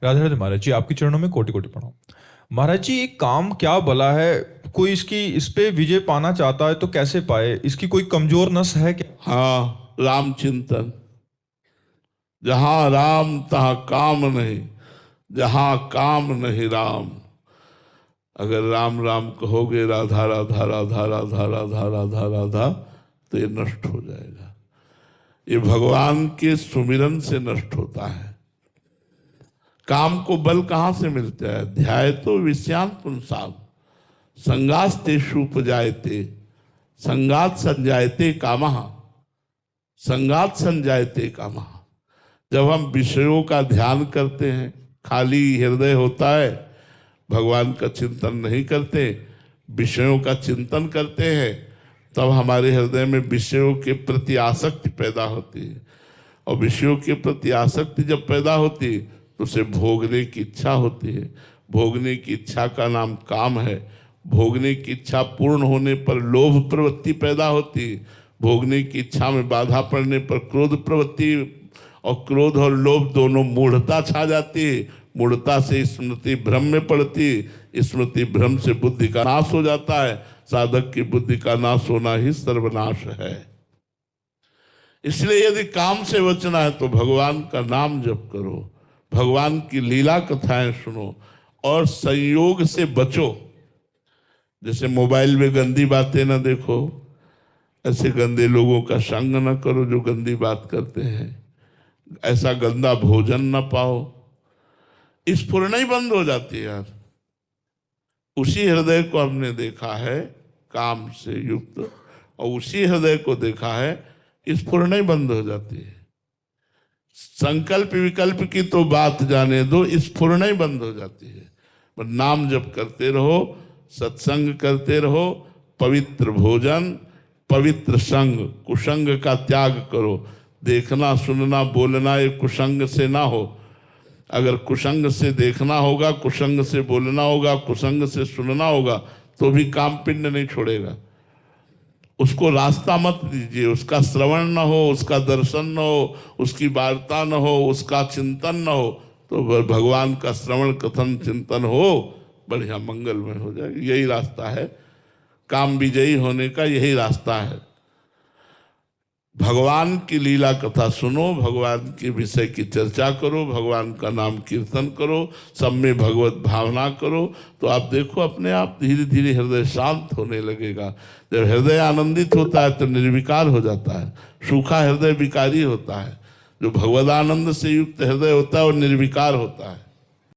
राधे राधे महाराज जी, आपके चरणों में कोटि कोटि प्रणाम। महाराज जी, एक काम क्या भला है? कोई इसकी इस पे विजय पाना चाहता है तो कैसे पाए? इसकी कोई कमजोर नस है क्या? हाँ, राम चिंतन। जहां राम तहां काम नहीं, जहां काम नहीं राम। अगर राम राम कहोगे राधा राधा राधा राधा राधा राधा राधा, तो ये नष्ट हो जाएगा। ये भगवान के सुमिरन से नष्ट होता है। काम को बल कहां से मिलता है? ध्याय तो विषयांत पुंसाम संगास्तेषु उपजायते, संगात संजायते कामः, संगात संजायते कामः। जब हम विषयों का ध्यान करते हैं, खाली हृदय होता है, भगवान का चिंतन नहीं करते, विषयों का चिंतन करते हैं, तब हमारे हृदय में विषयों के प्रति आसक्ति पैदा होती है। और विषयों के प्रति आसक्ति जब पैदा होती है तो उसे भोगने की इच्छा होती है। भोगने की इच्छा का नाम काम है। भोगने की इच्छा पूर्ण होने पर लोभ प्रवृत्ति पैदा होती है। भोगने की इच्छा में बाधा पड़ने पर क्रोध प्रवृत्ति, और क्रोध और लोभ दोनों मूढ़ता छा जाती है। मूढ़ता से स्मृति भ्रम में पड़ती है। स्मृति भ्रम से बुद्धि का नाश हो जाता है। साधक की बुद्धि का नाश होना ही सर्वनाश है। इसलिए यदि काम से बचना है तो भगवान का नाम जप करो, भगवान की लीला कथाएं सुनो और संयोग से बचो। जैसे मोबाइल में गंदी बातें ना देखो, ऐसे गंदे लोगों का संग न करो जो गंदी बात करते हैं। ऐसा गंदा भोजन न पाओ। स्फुरना ही बंद हो जाती है यार। उसी हृदय को हमने देखा है काम से युक्त, और उसी हृदय को देखा है स्फुरना ही बंद हो जाती है। संकल्प विकल्प की तो बात जाने दो, स्फुरना ही बंद हो जाती है। पर नाम जप करते रहो, सत्संग करते रहो, पवित्र भोजन, पवित्र संग, कुसंग का त्याग करो। देखना सुनना बोलना ये कुसंग से ना हो। अगर कुसंग से देखना होगा, कुसंग से बोलना होगा, कुसंग से सुनना होगा, तो भी काम पिंड नहीं छोड़ेगा। उसको रास्ता मत दीजिए। उसका श्रवण न हो, उसका दर्शन न हो, उसकी वार्ता न हो, उसका चिंतन न हो, तो भगवान का श्रवण कथन चिंतन हो, बढ़िया मंगलमय हो जाएगा। यही रास्ता है काम विजयी होने का, यही रास्ता है। भगवान की लीला कथा सुनो, भगवान के विषय की चर्चा करो, भगवान का नाम कीर्तन करो, सब में भगवत भावना करो, तो आप देखो अपने आप धीरे धीरे हृदय शांत होने लगेगा। जब हृदय आनंदित होता है तो निर्विकार हो जाता है। सूखा हृदय विकारी होता है। जो भगवदानंद से युक्त हृदय होता है वो निर्विकार होता है।